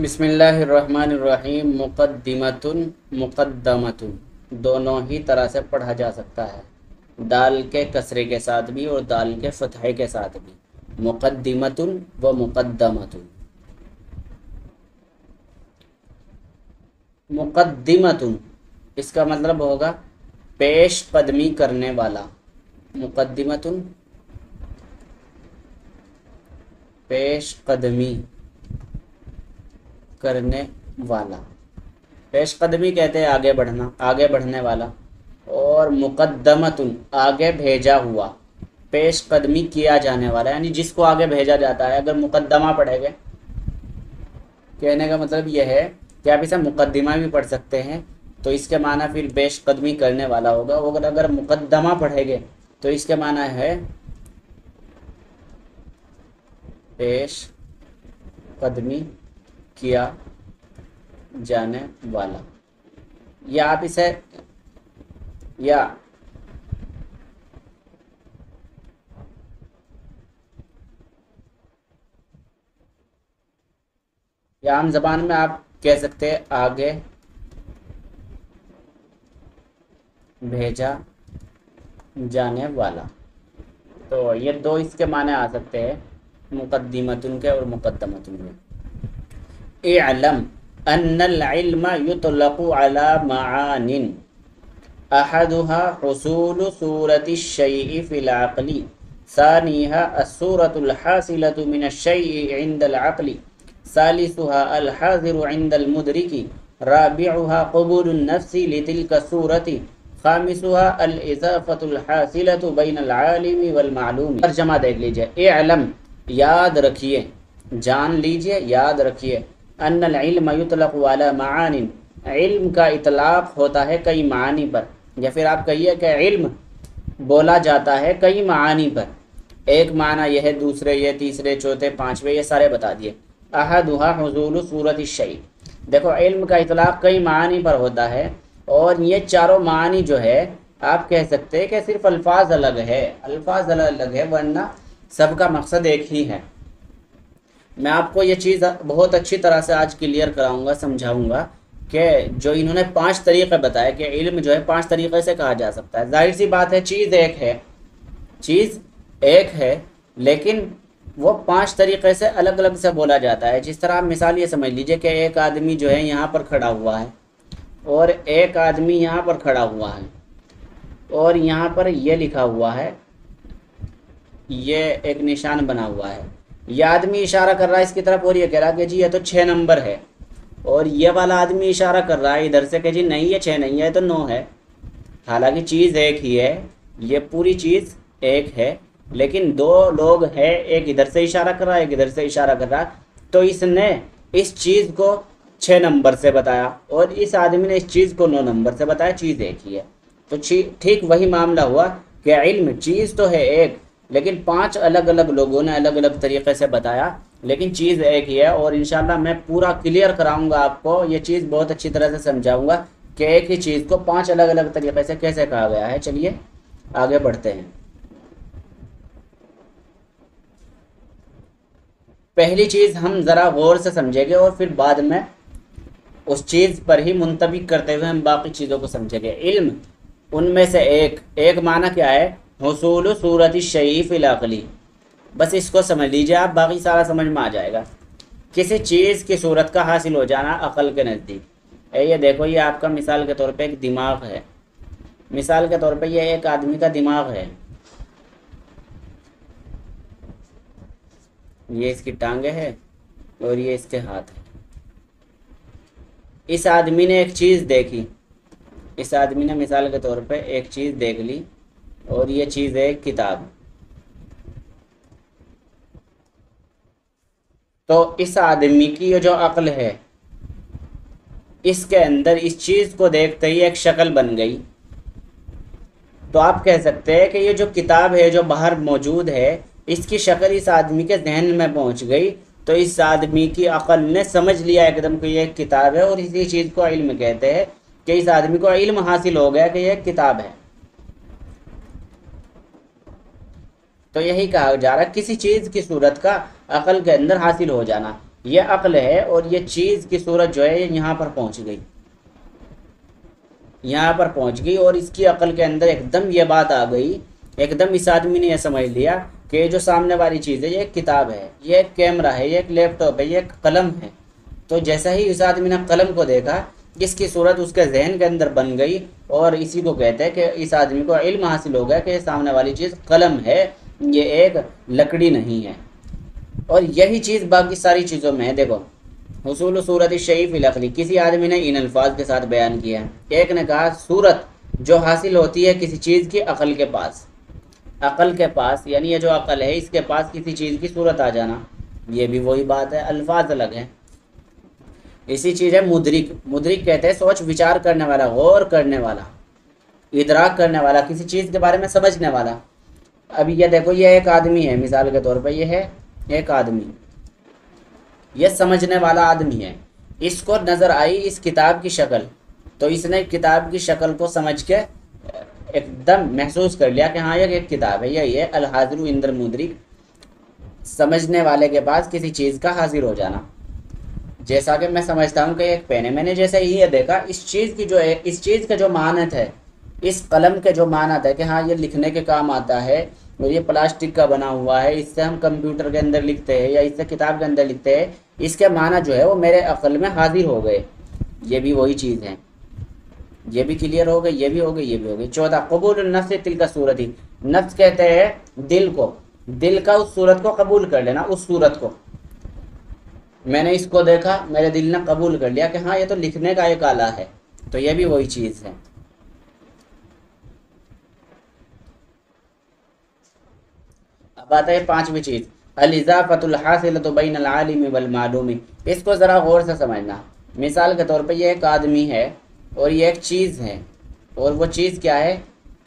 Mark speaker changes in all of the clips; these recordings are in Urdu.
Speaker 1: بسم اللہ الرحمن الرحیم۔ مقدمتن مقدمتن دونوں ہی طرح سے پڑھا جا سکتا ہے، دال کے کسرے کے ساتھ بھی اور دال کے فتحے کے ساتھ بھی۔ مقدمتن و مقدمتن۔ مقدمتن اس کا مطلب ہوگا پیش قدمی کرنے والا۔ مقدمتن پیش قدمی کرنے والا، پیش قدمی کہتے ہیں آگے بڑھنا، آگے بڑھنے والا۔ اور مقدمتن آگے بھیجا ہوا، پیش قدمی کیا جانے والا، یعنی جس کو آگے بھیجا جاتا ہے۔ اگر مقدمہ پڑھیں گے، کہنے کا مطلب یہ ہے کہ آپ اسے مقدمہ بھی پڑھ سکتے ہیں، تو اس کے معنی پھر پیش قدمی کرنے والا ہوگا۔ اگر مقدمہ پڑھیں گے تو اس کے معنی ہے پیش قدمی کیا جانے والا۔ یا آپ اسے یا عام زبان میں آپ کہہ سکتے ہیں آگے بھیجا جانے والا۔ تو یہ دو اس کے معنی آ سکتے ہیں، مقدمتن کے اور مقدمتن کے۔ اعلم ان العلم يطلق على معان احدها حصول صورة الشيء في العقل، ثانيها الصورة الحاصلة من الشيء عند العقل، ثالثها الحاضر عند المدرك، رابعها قبول النفس لتلك الصورة، خامسها الاضافة الحاصلة بين العالم والمعلوم۔ ترجمہ دیکھ لیجئے۔ اعلم یاد رکھیے، جان لیجئے، یاد رکھیے۔ ان العلم یطلق علی معان، علم کا اطلاق ہوتا ہے کئی معانی پر، یا پھر آپ کہیے کہ علم بولا جاتا ہے کئی معانی پر۔ ایک معنی یہ ہے، دوسرے یہ، تیسرے، چوتھے، پانچویں، یہ سارے بتا دیے۔ احدھا حصول صورت الشیء، دیکھو علم کا اطلاق کئی معانی پر ہوتا ہے، اور یہ چاروں معانی جو ہے آپ کہہ سکتے ہیں کہ صرف الفاظ الگ ہے، الفاظ الگ ہے، ورنہ سب کا مقصد ایک ہی ہے۔ میں آپ کو یہ چیز بہت اچھی طرح سے آج کلیئر کراؤں گا، سمجھاؤں گا کہ جو انہوں نے 5 طریقے بتائے کہ علم جو ہے 5 طریقے سے کہا جا سکتا ہے۔ ظاہر سی بات ہے، چیز ایک ہے، چیز ایک ہے، لیکن وہ 5 طریقے سے الگ الگ سے بولا جاتا ہے۔ جس طرح آپ مثال یہ سمجھ لیجئے کہ ایک آدمی جو ہے یہاں پر کھڑا ہوا ہے، اور ایک آدمی یہاں پر کھڑا ہوا ہے، اور یہاں پر یہ لکھا ہوا ہے، یہ ایک نشان بنا ہوا ہے۔ یہ آدمی اشارہ کر رہا ہے اس کی طرف، اور یہ کہہ رہا کہ جی یہ تو 6 نمبر ہے، اور یہ والا آدمی اشارہ کر رہا ہے ادھر سے کہ جی نہیں یہ 6 نہیں ہے، یہ تو 9 ہے۔ حالانکہ چیز ایک ہی ہے، یہ پوری چیز ایک ہے، لیکن 2 لوگ ہیں، ایک ادھر سے اشارہ کر رہا ہے، ایک ادھر سے اشارہ کر رہا ہے، تو اس نے اس چیز کو 6 نمبر سے بتایا، اور اس آدمی نے اس چیز کو 9 نمبر سے بتایا، چیز ایک ہی ہے۔ تو ٹھیک وہی معاملہ ہوا کہ علم چیز تو ہے ایک، لیکن 5 الگ الگ لوگوں نے الگ الگ طریقے سے بتایا، لیکن چیز ایک ہی ہے۔ اور انشاءاللہ میں پورا کلیئر کراؤں گا آپ کو، یہ چیز بہت اچھی طرح سے سمجھاؤں گا کہ ایک ہی چیز کو 5 الگ الگ طریقے سے کیسے کہا گیا ہے۔ چلیے آگے بڑھتے ہیں۔ پہلی چیز ہم ذرا غور سے سمجھیں گے، اور پھر بعد میں اس چیز پر ہی منطبق کرتے ہوئے ہم باقی چیزوں کو سمجھیں گے۔ علم ان میں سے ایک معنی کیا ہے؟ حصول صورت الشیء فی العقل۔ بس اس کو سمجھ لیجئے آپ، باقی سارا سمجھ میں آ جائے گا۔ کسی چیز کی صورت کا حاصل ہو جانا عقل کے نزدیک۔ یہ دیکھو، یہ آپ کا مثال کے طور پہ ایک دماغ ہے، مثال کے طور پہ یہ ایک آدمی کا دماغ ہے، یہ اس کی ٹانگیں ہے اور یہ اس کے ہاتھ ہے۔ اس آدمی نے ایک چیز دیکھی، اس آدمی نے مثال کے طور پہ ایک چیز دیکھ لی، اور یہ چیز ہے کتاب۔ تو اس آدمی کی جو عقل ہے، اس کے اندر اس چیز کو دیکھتے ہی ایک شکل بن گئی۔ تو آپ کہہ سکتے ہیں کہ یہ جو کتاب ہے جو باہر موجود ہے، اس کی شکل اس آدمی کے ذہن میں پہنچ گئی، تو اس آدمی کی عقل نے سمجھ لیا ایک دم کہ یہ ایک کتاب ہے، اور اسی چیز کو علم کہتے ہیں کہ اس آدمی کو علم حاصل ہو گیا کہ یہ ایک کتاب ہے۔ تو یہی کہا جا رہا ہے کسی چیز کی صورت کا عقل کے اندر حاصل ہو جانا، یہ عقل ہے، اور یہ چیز کی صورت جو ہے یہاں پر پہنچ گئی، یہاں پر پہنچ گئی، اور اس کی عقل کے اندر ایک دم یہ بات آ گئی، ایک دم اس آدمی نے یہ سمجھ لیا کہ جو سامنے والی چیز ہے یہ ایک کتاب ہے، یہ ایک کیمرہ ہے، یہ ایک لیپ ٹاپ ہے، یہ ایک قلم ہے۔ تو جیسا ہی اس آدمی نے قلم کو دیکھا، اس کی صورت اس کے ذہن کے اندر بن گئی، اور اسی کو کہتے ہیں کہ اس آدمی کو علم حاصل ہو گیا کہ یہ سامنے والی چیز قلم ہے، یہ ایک لکڑی نہیں ہے۔ اور یہی چیز باقی ساری چیزوں میں ہے۔ دیکھو، حصول صورت الشیء فی العقل، کسی آدمی نے ان الفاظ کے ساتھ بیان کیا ہے۔ ایک نے کہا صورت جو حاصل ہوتی ہے کسی چیز کی عقل کے پاس، عقل کے پاس، یعنی یہ جو عقل ہے اس کے پاس کسی چیز کی صورت آ جانا، یہ بھی وہی بات ہے، الفاظ الگ ہیں۔ اسی چیز ہے مدرک، مدرک کہتے ہیں سوچ وچار کرنے والا، غور کرنے والا، ادراک کرنے والا، کسی چیز کے بارے میں سمجھنے والا۔ اب یہ دیکھو، یہ ایک آدمی ہے، مثال کے طور پہ یہ ہے ایک آدمی، یہ سمجھنے والا آدمی ہے، اس کو نظر آئی اس کتاب کی شکل، تو اس نے کتاب کی شکل کو سمجھ کے ایک دم محسوس کر لیا کہ ہاں یہ ایک کتاب ہے، یہی ہے الحاضر عند المدرک، سمجھنے والے کے پاس کسی چیز کا حاضر ہو جانا۔ جیسا کہ میں سمجھتا ہوں کہ ایک پین ہے، میں نے جیسے ہی یہ دیکھا، اس چیز کی جو ہے، اس چیز کا جو معنی ہے، اس قلم کے جو معنی ہے کہ ہاں یہ لکھنے کے کام آتا ہے، اور یہ پلاسٹک کا بنا ہوا ہے، اس سے ہم کمپیوٹر کے اندر لکھتے ہیں یا اس سے کتاب کے اندر لکھتے ہیں، اس کے معنی جو ہے وہ میرے عقل میں حاضر ہو گئے۔ یہ بھی وہی چیز ہے، یہ بھی کلیئر ہو گئی، یہ بھی ہو گئی، یہ بھی ہو گئی۔ چوتھا، قبول النفس تلک صورت، نفس کہتے ہیں دل کو، دل کا اس صورت کو قبول کر لینا، اس صورت کو میں نے اس کو دیکھا، میرے دل نے قبول کر لیا کہ ہاں یہ تو لکھنے کا ایک آلہ ہے، تو یہ بھی وہی چیز ہے۔ اب آتا ہے پانچویں چیز، الاضافۃ الحاصلۃ بین العالم والمعلوم، اس کو ذرا غور سے سمجھنا۔ مثال کے طور پہ یہ ایک آدمی ہے اور یہ ایک چیز ہے، اور وہ چیز کیا ہے؟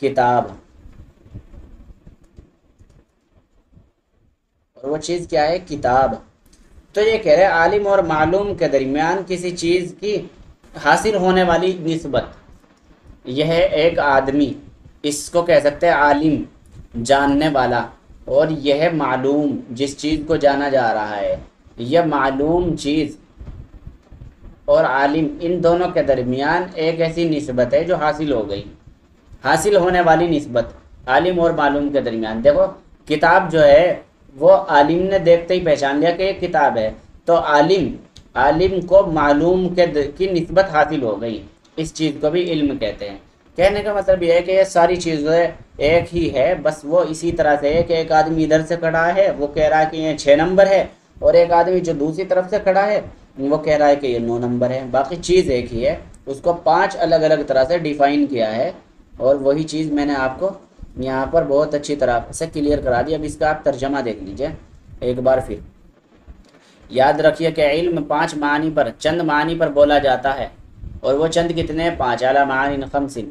Speaker 1: کتاب، اور وہ چیز کیا ہے؟ کتاب۔ تو یہ کہہ رہے عالم اور معلوم کے درمیان کسی چیز کی حاصل ہونے والی نسبت، یہ ہے ایک آدمی، اس کو کہہ سکتے ہیں عالم، جاننے والا، اور یہ ہے معلوم، جس چیز کو جانا جا رہا ہے۔ یہ معلوم چیز اور عالم، ان دونوں کے درمیان ایک ایسی نسبت ہے جو حاصل ہو گئی، حاصل ہونے والی نسبت عالم اور معلوم کے درمیان۔ دیکھو، کتاب جو ہے وہ عالم نے دیکھتے ہی پہچان لیا کہ یہ کتاب ہے، تو عالم کو معلوم کی نسبت حاصل ہو گئی، اس چیز کو بھی علم کہتے ہیں۔ کہنے کا مطلب یہ ہے کہ یہ ساری چیزیں ایک ہی ہے، بس وہ اسی طرح سے ہے کہ ایک آدمی ادھر سے کھڑا ہے، وہ کہہ رہا ہے کہ یہ 6 نمبر ہے، اور ایک آدمی جو دوسری طرف سے کھڑا ہے وہ کہہ رہا ہے کہ یہ 9 نمبر ہے، باقی چیز ایک ہی ہے۔ اس کو 5 الگ الگ طرح سے ڈیفائن کیا ہے، اور وہی چیز میں نے آپ کو یہاں پر بہت اچھی طرح سے کلیئر کرا دی۔ اب اس کا آپ ترجمہ دیکھ لیجئے ایک بار پھر۔ یاد رکھیے کہ علم 5 معنی پر، چند معنی پر بولا جاتا ہے، اور وہ چند کتنے؟ 5، اعلیٰ معانی 5۔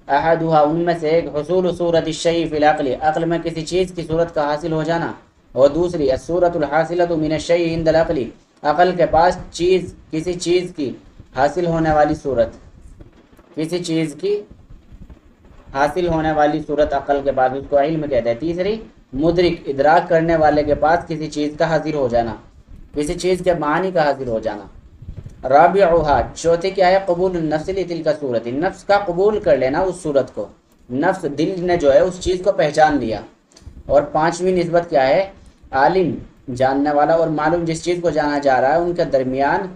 Speaker 1: احدھا، ان میں سے ایک، حصول صورت الشیء فی العقل، عقل میں کسی چیز کی صورت کا حاصل ہو جانا، اور دوسری الصورت الحاصلۃ من الشیء عند العقل، عقل کے پاس چیز، کسی چیز کی حاصل ہونے والی صورت، کسی چیز کی حاصل ہونے والی صورت عقل کے پاس، اس کو علم کہتے ہیں۔ تیسری مدرک، ادراک کرنے والے کے پاس کسی چیز کا حاضر ہو جانا، کسی چیز کے معنی کا حاضر ہو جانا۔ رابعھا، چوتھی کیا ہے؟ قبول النفس لتلک صورت، نفس کا قبول کر لینا اس صورت کو، نفس دل نے جو ہے اس چیز کو پہچان لیا۔ اور 5ویں نسبت کیا ہے؟ عالم، جاننے والا، اور معلوم، جس چیز کو جانا جا رہا ہے، ان کے درمیان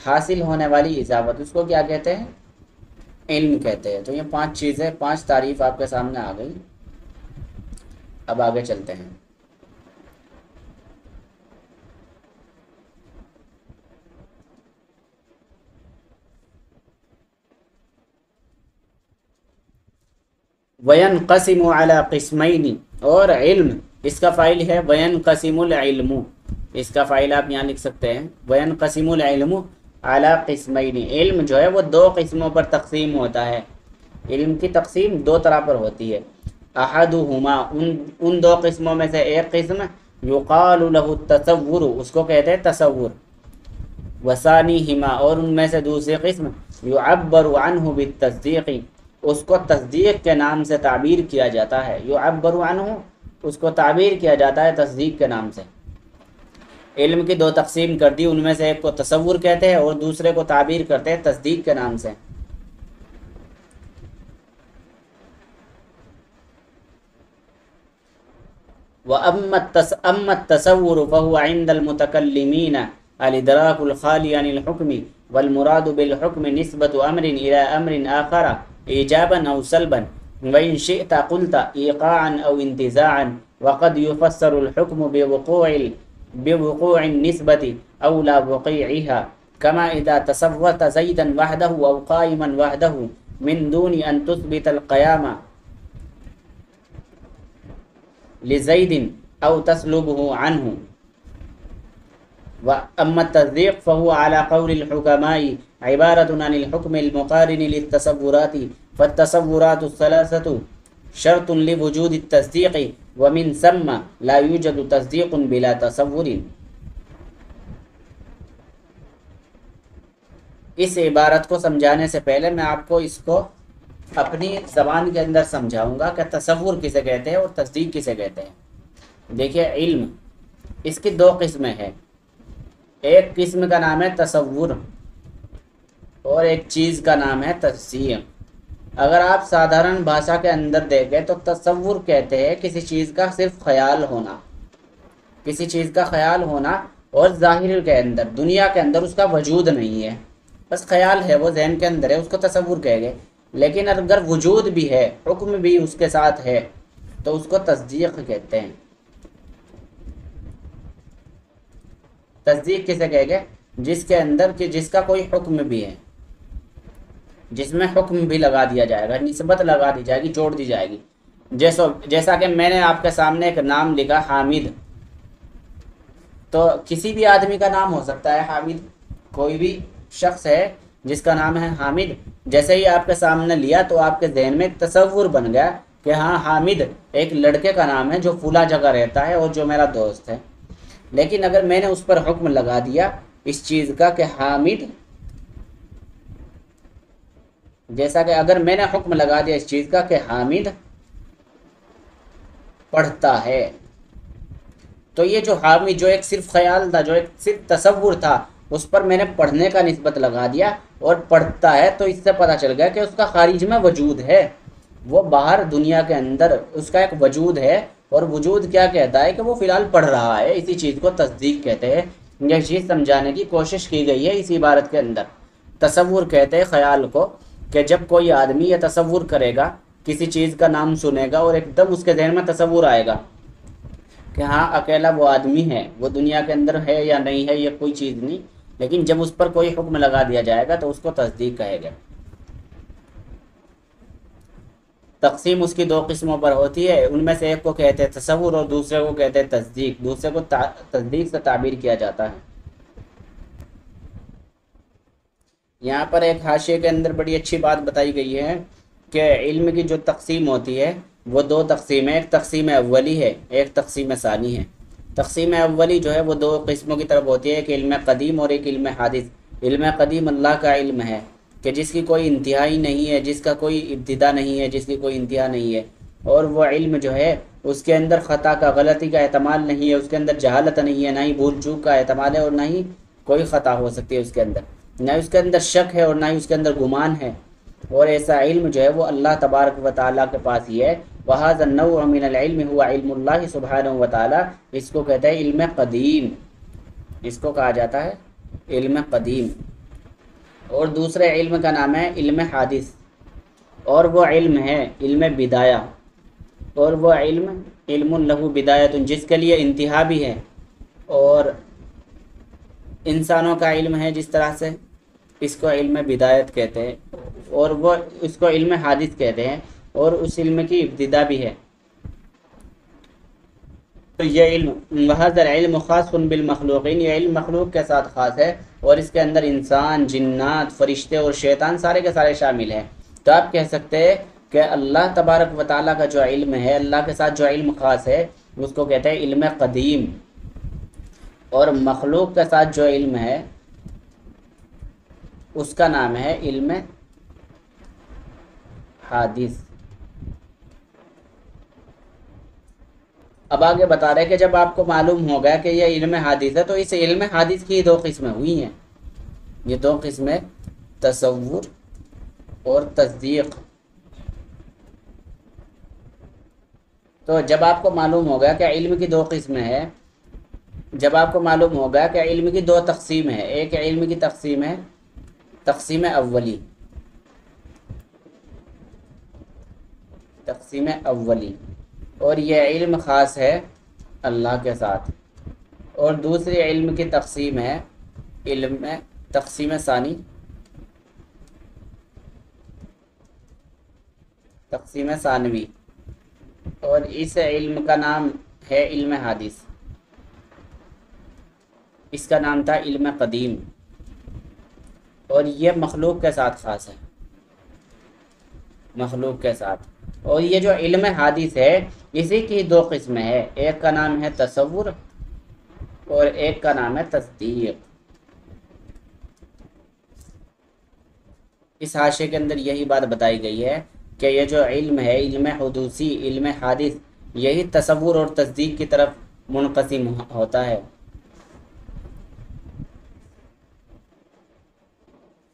Speaker 1: حاصل ہونے والی اضافت، اس کو کیا کہتے ہیں؟ علم کہتے ہیں۔ تو یہ 5 چیزیں، 5 تعریف آپ کے سامنے آ گئی۔ اب آگے چلتے ہیں۔ وَيَنْقَسِمُ عَلَى قِسْمَيْنِ، اور علم، اس کا فاعل ہے وَيَنْقَسِمُ الْعِلْمُ، اس کا فاعل آپ یہاں لکھ سکتے ہیں وَيَنْقَسِمُ الْعِلْمُ عَلَى قِسْمَيْنِ، علم جو ہے وہ 2 قسموں پر تقسیم ہوتا ہے۔ علم کی تقسیم 2 طرح پر ہوتی ہے۔ احدہما، ان 2 قسموں میں سے ایک قسم، یقال له التصور، اس کو کہتے ہیں تصور۔ وثانیہما، اور ان میں سے دوسری قسم، یعبر عنہ بالتصدیق، اس کو تصدیق کے نام سے تعبیر کیا جاتا ہے۔ یعبر عنہ، اس کو تعبیر کیا جاتا ہے تصدیق کے نام سے۔ علم کی دو تقسیم کر دی، ان میں سے ایک کو تصور کہتے ہیں اور دوسرے کو تعبیر کرتے ہیں تصدیق کے نام سے۔ أما التصور فهو عند المتكلمين الإدراك الخالي عن الحكم، والمراد بالحكم نسبة أمر إلى أمر آخر إيجابا أو سلبا، وإن شئت قلت إيقاعا أو انتزاعا، وقد يفسر الحكم بوقوع النسبة أو لا وقيعها، كما إذا تصورت زيدا وحده أو قائما وحده من دون أن تثبت القيام لزيد أو تسلبه عنه۔ وأما التصديق فهو على قول الحكماء عبارة عن الحكم المقارن للتصورات، فالتصورات الثلاثة شرط لوجود التصديق، ومن ثم لا يوجد تصديق بلا تصور۔ اس عبارت کو سمجھانے سے پہلے میں آپ کو اس کو اپنی زبان کے اندر سمجھاؤں گا کہ تصور کسے کہتے ہیں اور تصدیق کسے کہتے ہیں۔ دیکھیے، علم اس کی دو قسمیں ہیں، ایک قسم کا نام ہے تصور اور ایک چیز کا نام ہے تصدیق۔ اگر آپ سادھارن بھاشا کے اندر دیکھیں تو تصور کہتے ہیں کسی چیز کا صرف خیال ہونا، کسی چیز کا خیال ہونا، اور ظاہر کے اندر دنیا کے اندر اس کا وجود نہیں ہے، بس خیال ہے، وہ ذہن کے اندر ہے، اس کو تصور کہے گے۔ لیکن اگر وجود بھی ہے، حکم بھی اس کے ساتھ ہے، تو اس کو تصدیق کہتے ہیں۔ تصدیق کسے کہے گے؟ جس کے اندر کہ جس کا کوئی حکم بھی ہے، جس میں حکم بھی لگا دیا جائے گا، نسبت لگا دی جائے گی، جوڑ دی جائے گی۔ جیسا کہ میں نے آپ کے سامنے ایک نام لکھا حامد، تو کسی بھی آدمی کا نام ہو سکتا ہے حامد، کوئی بھی شخص ہے جس کا نام ہے حامد، جیسے ہی آپ کے سامنے لیا تو آپ کے ذہن میں ایک تصور بن گیا کہ ہاں حامد ایک لڑکے کا نام ہے جو فلاں جگہ رہتا ہے اور جو میرا دوست ہے۔ لیکن اگر میں نے اس پر حکم لگا دیا اس چیز کا کہ حامد، جیسا کہ اگر میں نے حکم لگا دیا اس چیز کا کہ حامد پڑھتا ہے، تو یہ جو حامد جو ایک صرف خیال تھا، جو ایک صرف تصور تھا، اس پر میں نے پڑھنے کا نسبت لگا دیا اور پڑھتا ہے، تو اس سے پتہ چل گیا کہ اس کا خارج میں وجود ہے، وہ باہر دنیا کے اندر اس کا ایک وجود ہے، اور وجود کیا کہتا ہے کہ وہ فی الحال پڑھ رہا ہے۔ اسی چیز کو تصدیق کہتے ہیں۔ یہ چیز سمجھانے کی کوشش کی گئی ہے اس عبارت کے اندر۔ تصور کہتے ہیں خیال کو، کہ جب کوئی آدمی یہ تصور کرے گا، کسی چیز کا نام سنے گا اور ایک دم اس کے ذہن میں تصور آئے گا کہ ہاں اکیلا وہ آدمی ہے، وہ دنیا کے اندر ہے یا نہیں ہے یہ کوئی چیز نہیں، لیکن جب اس پر کوئی حکم لگا دیا جائے گا تو اس کو تصدیق کہے گا۔ تقسیم اس کی دو قسموں پر ہوتی ہے، ان میں سے ایک کو کہتے ہیں تصور اور دوسرے کو کہتے ہیں تصدیق۔ دوسرے کو تصدیق سے تعبیر کیا جاتا ہے۔ یہاں پر ایک حاشیے کے اندر بڑی اچھی بات بتائی گئی ہے کہ علم کی جو تقسیم ہوتی ہے وہ دو تقسیم ہے، ایک تقسیم اولی ہے، ایک تقسیم ثانی ہے۔ تقسیم اولی جو ہے وہ دو قسموں کی طرف ہوتی ہے، ایک علم قدیم اور ایک علم حادث۔ علم قدیم اللہ کا علم ہے کہ جس کی کوئی انتہائی نہیں ہے، جس کا کوئی ابتدا نہیں ہے، جس کی کوئی انتہا نہیں ہے، اور وہ علم جو ہے اس کے اندر خطا کا، غلطی کا احتمال نہیں ہے، اس کے اندر جہالت نہیں ہے، نہ ہی بھول چوک کا احتمال ہے، اور نہ ہی کوئی خطا ہو سکتی ہے اس کے اندر، نہ اس کے اندر شک ہے اور نہ ہی اس کے اندر گمان ہے۔ اور ایسا علم جو ہے وہ اللہ تبارک و تعالیٰ کے پاس ہی ہے۔ وَهَذَا النَّوْعُ مِنَ الْعِلْمِ هُوَ عِلْمُ اللَّهِ سُبْحَانَهُ وَتَعَالَىٰ۔ اس کو کہتے ہیں علم قدیم، اس کو کہا جاتا ہے علم قدیم۔ اور دوسرے علم کا نام ہے علم حادث، اور وہ علم ہے علم بدایہ، اور وہ علم لہو بدایت، جس کے لیے انتہا بھی ہے، اور انسانوں کا علم ہے جس طرح سے، اس کو علم بدایت کہتے ہیں، اور وہ اس کو علم حادث کہتے ہیں، اور اس علم کی ابتدا بھی ہے۔ تو یہ علم وَهَذَا الْعِلْمُ خَاصٌ بِالْمَخْلُوقِينَ، یہ علم مخلوق کے ساتھ خاص ہے، اور اس کے اندر انسان، جنات، فرشتے اور شیطان سارے کے سارے شامل ہیں۔ تو آپ کہہ سکتے ہیں کہ اللہ تبارک و تعالیٰ کا جو علم ہے، اللہ کے ساتھ جو علم خاص ہے اس کو کہتے ہیں علم قدیم، اور مخلوق کے ساتھ جو علم ہے اس کا نام ہے علم حادث۔ اب آگے بتا رہے کہ جب آپ کو معلوم ہوگا کہ یہ علم حادث ہے تو اس علم حادث کی دو قسمیں ہوئی ہیں. یہ دو قسمیں تصور اور تصدیق. تو جب آپ کو معلوم ہوگا کہ علم کی دو قسمیں ہیں، جب آپ کو معلوم ہوگا کہ علم کی دو تقسیم ہے، ایک علم کی تقسیم ہے تقسیم اولی، تقسیم اولی، اور یہ علم خاص ہے اللہ کے ساتھ، اور دوسری علم کی تقسیم ہے علم تقسیم ثانی، تقسیم ثانوی، اور اس علم کا نام ہے علم حادث. اس کا نام تھا علم قدیم، اور یہ مخلوق کے ساتھ خاص ہے، مخلوق کے ساتھ. اور یہ جو علم حادث ہے اسی کی دو قسمیں ہیں، ایک کا نام ہے تصور اور ایک کا نام ہے تصدیق. اس حاشے کے اندر یہی بات بتائی گئی ہے کہ یہ جو علم ہے، علم حدوثی، علم حادث، یہی تصور اور تصدیق کی طرف منقسم ہوتا ہے.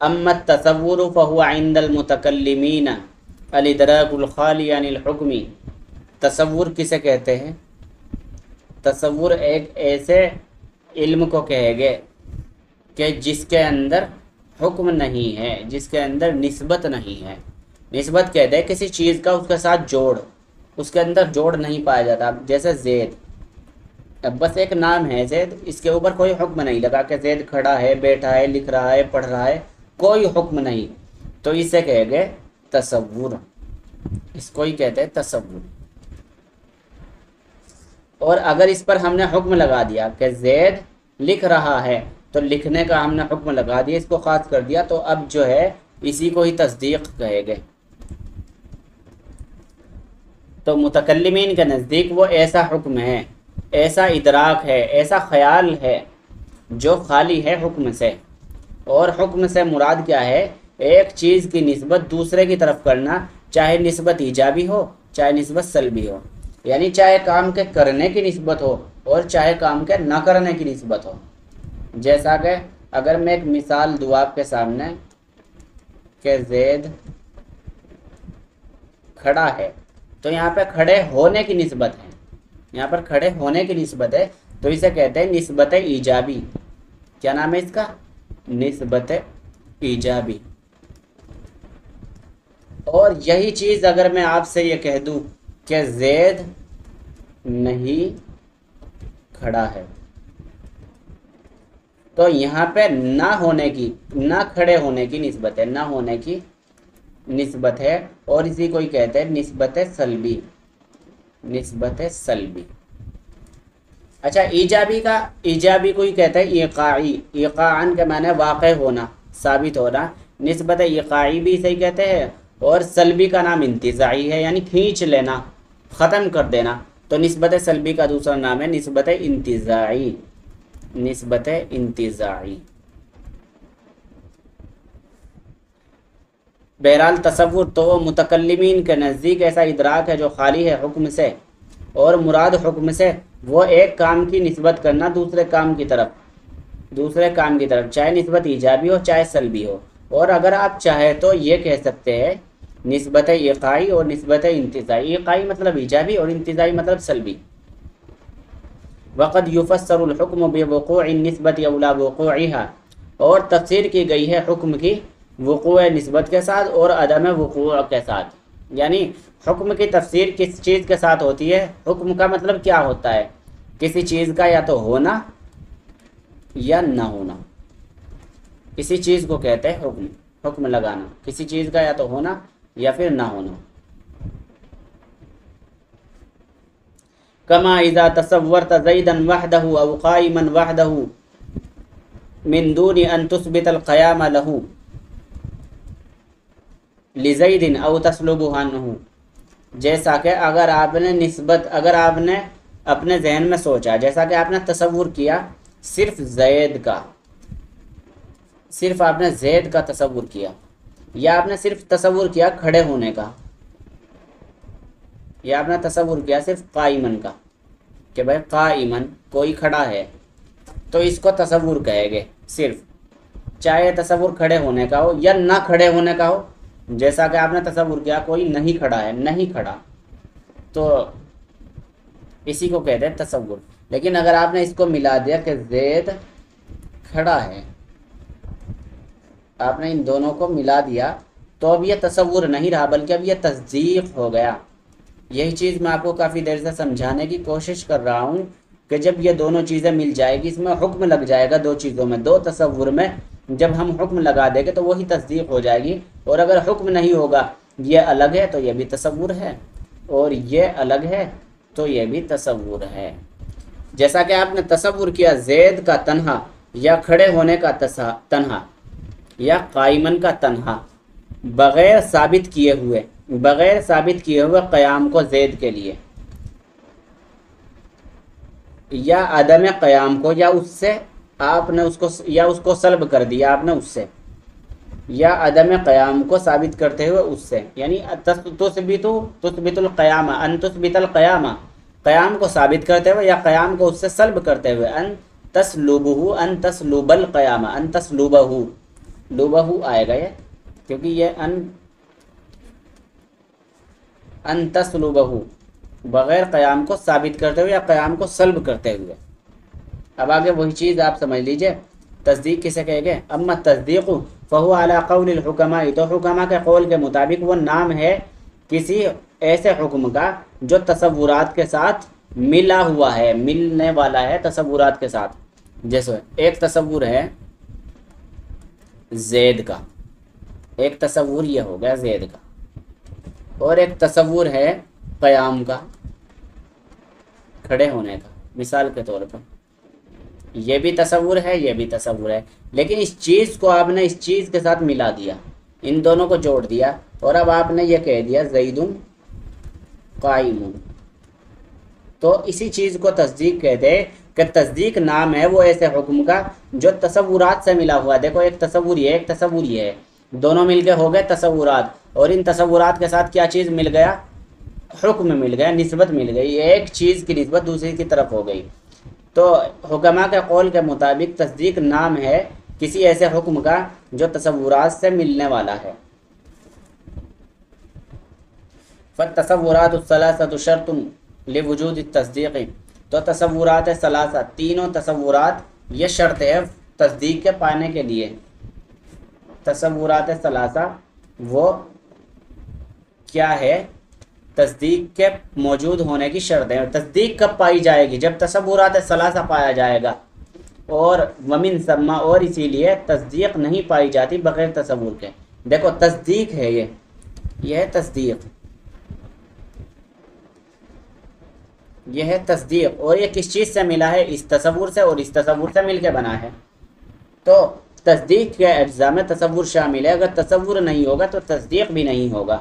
Speaker 1: اما التصور فهو عند المتکلمین الادراک الخالی عن الحکم. تصور کسے کہتے ہیں؟ تصور ایک ایسے علم کو کہے گے کہ جس کے اندر حکم نہیں ہے، جس کے اندر نسبت نہیں ہے. نسبت کہتے ہیں کسی چیز کا اس کے ساتھ جوڑ، اس کے اندر جوڑ نہیں پایا جاتا. جیسے زید، اب بس ایک نام ہے زید، اس کے اوپر کوئی حکم نہیں لگا کہ زید کھڑا ہے، بیٹھا ہے، لکھ رہا ہے، پڑھ رہا ہے، کوئی حکم نہیں، تو اسے کہے گے تصور. اس کو ہی کہتے ہیں تصور. اور اگر اس پر ہم نے حکم لگا دیا کہ زید لکھ رہا ہے، تو لکھنے کا ہم نے حکم لگا دیا، اس کو خاص کر دیا، تو اب جو ہے اسی کو ہی تصدیق کہے گے. تو متکلمین کے نزدیک وہ ایسا حکم ہے، ایسا ادراک ہے، ایسا خیال ہے جو خالی ہے حکم سے. اور حکم سے مراد کیا ہے؟ ایک چیز کی نسبت دوسرے کی طرف کرنا، چاہے نسبت ایجابی ہو چاہے نسبت سلبی ہو، یعنی چاہے کام کے کرنے کی نسبت ہو اور چاہے کام کے نہ کرنے کی نسبت ہو. جیسا کہ اگر میں ایک مثال دوں آپ کے سامنے کہ زید کھڑا ہے، تو یہاں پہ کھڑے ہونے کی نسبت ہے، یہاں پر کھڑے ہونے کی نسبت ہے، تو اسے کہتے ہیں نسبت ایجابی. کیا نام ہے اس کا؟ نسبت ایجابی. اور یہی چیز اگر میں آپ سے یہ کہہ دوں کہ زید نہیں کھڑا ہے، تو یہاں پہ نہ ہونے کی، نہ کھڑے ہونے کی نسبت ہے، نہ ہونے کی نسبت ہے، اور اسی کو ہی کہتے ہیں نسبت سلبی، نسبت سلبی. اچھا، ایجابی کو ہی کہتے ہیں ایقاعی. ایقاعن کے معنی واقع ہونا، ثابت ہونا. نسبت ایقاعی بھی صحیح کہتے ہیں. اور سلبی کا نام انتزاعی ہے، یعنی کھینچ لینا، ختم کر دینا. تو نسبت سلبی کا دوسرا نام ہے نسبت انتزاعی، نسبت انتزاعی. بہرحال تصور تو متکلمین کے نزدیک ایسا ادراک ہے جو خالی ہے حکم سے، اور مراد حکم سے وہ ایک کام کی نسبت کرنا دوسرے کام کی طرف، دوسرے کام کی طرف، چاہے نسبت ایجابی ہو چاہے سلبی ہو. اور اگر آپ چاہیں تو یہ کہہ سکتے ہیں نسبت ایقاعی اور نسبت انتزاعی. ایقاعی مطلب ایجابی اور انتزاعی مطلب سلبی. وقد يفسر الحكم بوقوع النسبة او لا وقوعها. اور تفسیر کی گئی ہے حکم کی وقوع نسبت کے ساتھ اور عدم وقوع کے ساتھ. یعنی حکم کی تفسیر کس چیز کے ساتھ ہوتی ہے؟ حکم کا مطلب کیا ہوتا ہے؟ کسی چیز کا یا تو ہونا یا نہ ہونا. کسی چیز کو کہتے ہیں حکم، حکم لگانا، کسی چیز کا یا تو ہونا یا پھر نہ ہونا. کما اذا تصورت زیدا وحدہ او قائما وحدہ من دون ان تثبت القیام له لزید او تسلبه عنہ. جیسا کہ اگر آپ نے اپنے ذہن میں سوچا، جیسا کہ آپ نے تصور کیا صرف زید کا، صرف آپ نے زید کا تصور کیا، یا آپ نے صرف تصور کیا کھڑے ہونے کا، یا آپ نے تصور کیا صرف قائمن کا. کہ بھائی قائمن کوئی کھڑا ہے، تو اس کو تصور کہے گے صرف، چاہے تصور کھڑے ہونے کا ہو یا نہ کھڑے ہونے کا ہو. جیسا کہ آپ نے تصور کیا کوئی نہیں کھڑا ہے، نہیں کھڑا، تو اسی کو کہتے ہیں تصور. لیکن اگر آپ نے اس کو ملا دیا کہ زید کھڑا ہے، آپ نے ان دونوں کو ملا دیا، تو اب یہ تصور نہیں رہا بلکہ اب یہ تصدیق ہو گیا. یہی چیز میں آپ کو کافی دیر سے سمجھانے کی کوشش کر رہا ہوں کہ جب یہ دونوں چیزیں مل جائے گی، اس میں حکم لگ جائے گا دو چیزوں میں، دو تصور میں جب ہم حکم لگا دیں گے تو وہی تصدیق ہو جائے گی. اور اگر حکم نہیں ہوگا، یہ الگ ہے تو یہ بھی تصور ہے، اور یہ الگ ہے تو یہ بھی تصور ہے. جیسا کہ آپ نے تصور کیا زید کا تنہا، یا کھڑے ہونے کا تنہا، یا قائمن کا تنہا، بغیر ثابت کیے ہوئے قیام کو زید کے لیے، یا عدم قیام کو، یا اس سے آپ نے اس کو سلب کر دیا آپ نے اس سے، یا عدم قیام کو ثابت کرتے ہوئے اس سے. یعنی تثبت القیام، ان تثبت القیام، قیام کو ثابت کرتے ہوئے یا قیام کو اس سے سلب کرتے ہوئے. ان تسلب القیام، ان تسلبہ، لبہ آئے گا یہ، کیونکہ یہ ان تسلبہ بغیر قیام کو ثابت کرتے ہوئے یا قیام کو سلب کرتے ہوئے. اب آگے وہی چیز آپ سمجھ لیجئے، تصدیق کسے کہے گے. اما تصدیق فہو علی قول الحکماء، تو حکماء کے قول کے مطابق وہ نام ہے کسی ایسے حکم کا جو تصورات کے ساتھ ملا ہوا ہے، ملنے والا ہے تصورات کے ساتھ. جیسے ایک تصور ہے زید کا، ایک تصور یہ ہو گیا زید کا، اور ایک تصور ہے قیام کا، کھڑے ہونے کا. مثال کے طور پر یہ بھی تصور ہے، یہ بھی تصور ہے، لیکن اس چیز کو آپ نے اس چیز کے ساتھ ملا دیا، ان دونوں کو جوڑ دیا، اور اب آپ نے یہ کہہ دیا زید قائم. تو اسی چیز کو تصدیق کہتے ہیں کہ تصدیق نام ہے وہ ایسے حکم کا جو تصورات سے ملا ہوا. دیکھو ایک تصور یہ ہے، ایک تصور یہ ہے، دونوں مل کے ہو گئے تصورات، اور ان تصورات کے ساتھ کیا چیز مل گیا؟ حکم مل گیا، نسبت مل گئی، ایک چیز کی نسبت دوسری کی طرف ہو گئی. تو حکماء کے قول کے مطابق تصدیق نام ہے کسی ایسے حکم کا جو تصورات سے ملنے والا ہے. فالتصورات الثلاثة شرط لوجود التصدیق، تو تصورات ثلاثہ، تینوں تصورات یہ شرط ہے تصدیق کے پانے کے لیے. تصورات ثلاثہ وہ کیا ہے؟ تصدیق کے موجود ہونے کی شرط ہے. تصدیق کب پائی جائے گی؟ جب تصورات ثلاثہ پایا جائے گا. اور ومن ثم، اور اسی لیے تصدیق نہیں پائی جاتی بغیر تصور کے. دیکھو تصدیق ہے یہ ہے تصدیق، یہ ہے تصدیق، اور یہ کس چیز سے ملا ہے؟ اس تصور سے، اور اس تصور سے مل کے بنا ہے. تو تصدیق کے اجزاء میں تصور شامل ہے، اگر تصور نہیں ہوگا تو تصدیق بھی نہیں ہوگا.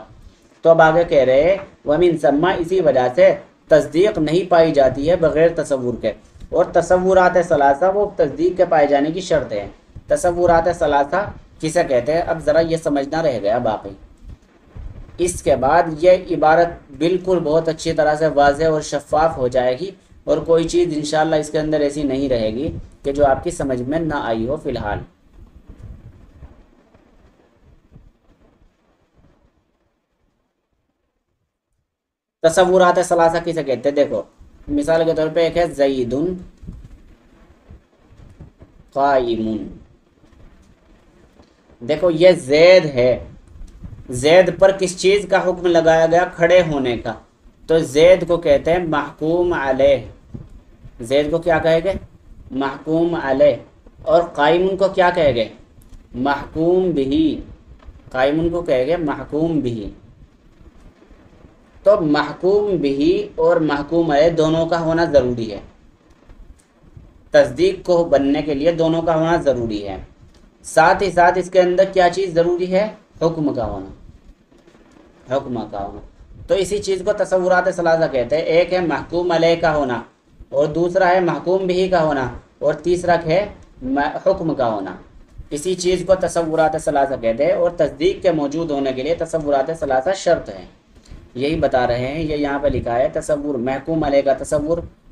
Speaker 1: تو اب آگے کہہ رہے ہیں ومن ثم، اسی وجہ سے تصدیق نہیں پائی جاتی ہے بغیر تصور کے. اور تصورات ثلاثہ وہ تصدیق کے پائے جانے کی شرط ہے. تصورات ثلاثہ کسے کہتے ہیں؟ اب ذرا یہ سمجھنا رہ گیا باقی. اس کے بعد یہ عبارت بالکل بہت اچھی طرح سے واضح اور شفاف ہو جائے گی، اور کوئی چیز انشاءاللہ اس کے اندر ایسی نہیں رہے گی کہ جو آپ کی سمجھ میں نہ آئی ہو. فی الحال تصورات ثلاثہ کسے کہتے ہیں؟ دیکھو مثال کے طور پہ ایک ہے زید قائم. دیکھو یہ زید ہے، زید پر کس چیز کا حکم لگایا گیا؟ کھڑے ہونے کا. تو زید کو کہتے ہیں محکوم علیہ. زید کو کیا کہے گے؟ محکوم علیہ. اور قائم کو کیا کہے گے؟ محکوم بھی. قائم کو کہے گے محکوم بھی. تو محکوم بھی اور محکوم علیہ دونوں کا ہونا ضروری ہے. تصدیق کو بننے کے لیے دونوں کا ہونا ضروری ہے. ساتھ ہی ساتھ اس کے اندر کیا چیز ضروری ہے؟ حکم کا ہونا. حکم کا ہونا. تو اسی چیز کو تصورات ثلاثہ کہتے ہیں. ایک ہے محکوم علیہ کا ہونا، اور دوسرا ہے محکوم بھی کا ہونا، اور تیسرا ہے حکم کا ہونا. اسی چیز کو تصورات ثلاثہ کہتے ہیں. اور تصدیق کے موجود ہونے کے لیے تصورات ثلاثہ شرط ہیں. یہی بتا رہے ہیں، یہ یہاں پہ لکھا ہے تصور محکوم علیہ کا تصور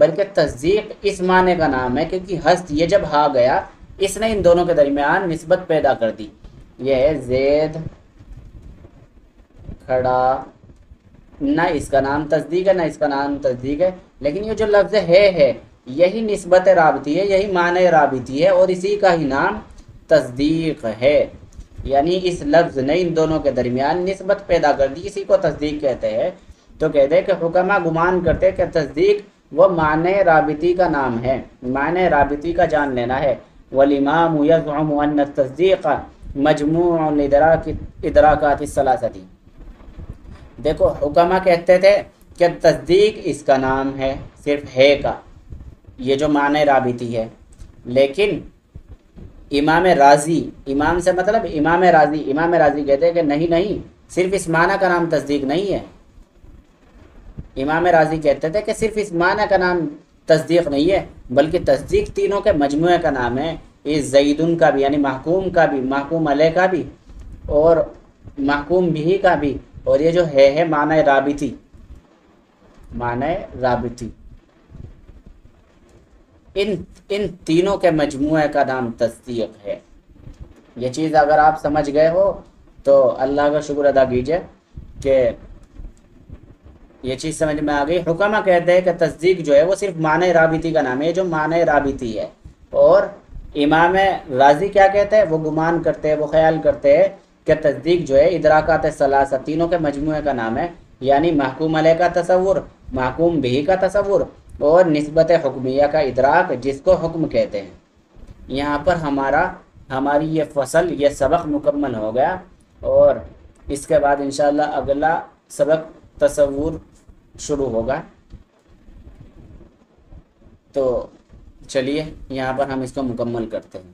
Speaker 1: بلکہ تصدیق اس معنی کا نام ہے کیونکہ ہست یہ جب ہا گیا اس نے ان دونوں کے درمیان نسبت پیدا کر دی. یہ ہے زید کھڑا، نہ اس کا نام تصدیق ہے نہ اس کا نام تصدیق ہے، لیکن یہ جو لفظ ہے یہی نسبت رابطی ہے، یہی معنی رابطی ہے اور اسی کا ہی نام تصدیق ہے. یعنی اس لفظ نے ان دونوں کے درمیان نسبت پیدا کر دی، اسی کو تصدیق کہتے ہیں. تو کہتے ہیں کہ حکماء گمان کرتے کہ تصدیق وہ معنی رابطی کا نام ہے، معنی رابطی کا جان لینا ہے. والامام یزعم ان التصدیق مجموع ادراکات الثلاثہ. دیکھو حکماء کہتے تھے کہ تصدیق اس کا نام ہے، صرف ہے کا، یہ جو معنی رابطی ہے. لیکن امام راضی، امام سے مطلب امام راضی کہتے ہیں کہ نہیں، صرف اس معنی کا نام تصدیق نہیں ہے. امام راضی کہتے تھے کہ صرف اس معنی کا نام تصدیق نہیں ہے بلکہ تصدیق تینوں کے مجموعے کا نام ہے. اس زیدن کا بھی یعنی محکوم کا بھی، محکوم علیہ کا بھی اور محکوم بھی کا بھی، اور یہ جو ہے معنی رابطی، معنی رابطی، ان تینوں کے مجموعے کا نام تصدیق ہے. یہ چیز اگر آپ سمجھ گئے ہو تو اللہ کا شکر ادا کیجئے کہ یہ چیز سمجھ میں آ گئی. حکماء کہتے ہیں کہ تصدیق جو ہے وہ صرف معنی رابطی کا نام ہے، جو معنی رابطی ہے. اور امام راضی کیا کہتے ہیں؟ وہ گمان کرتے ہیں، وہ خیال کرتے ہیں کہ تصدیق جو ہے ادراکات ثلاثہ تینوں کے مجموعے کا نام ہے، یعنی محکوم علیہ کا تصور، محکوم بھی کا تصور اور نسبت حکمیہ کا ادراک جس کو حکم کہتے ہیں. یہاں پر ہماری یہ فصل، یہ سبق مکمل ہو گیا اور اس کے بعد انشاءاللہ اگلا سبق تصور شروع ہوگا. تو چلیے یہاں پر ہم اس کو مکمل کرتے ہیں.